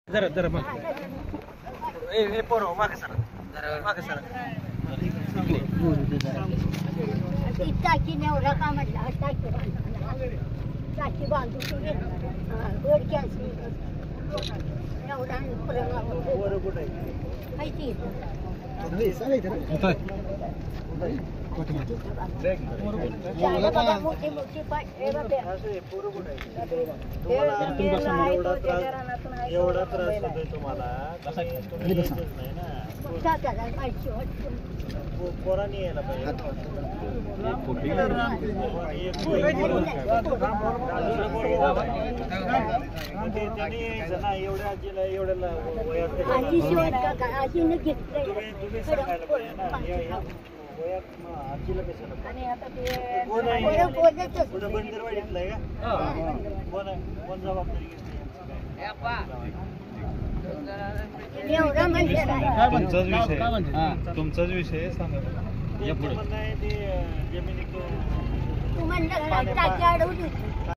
जरा जरा मग ए पोरो मागे सरा जरा मागे सरा टाकी नेवरा का म्हटला टाकी बांधून तुझे रोड कॅन्सल नेवरा माहिती मोठी मोठी एवढा त्रास होतोय तुम्हाला पोरांनी यायला पाहिजे त्यांनी यायचं ना एवढ्या आजीला एवढ्याला वयात तुम्ही सांगायला पाहिजे ना वयात आजीला कशाला कोण आहे कुठं बंदरवाडीतलं आहे का कोण आहे कोण जबाबदारी घेतली तुमचाच विषय सांगा म्हणणं आहे ते जमिनी तू म्हणलं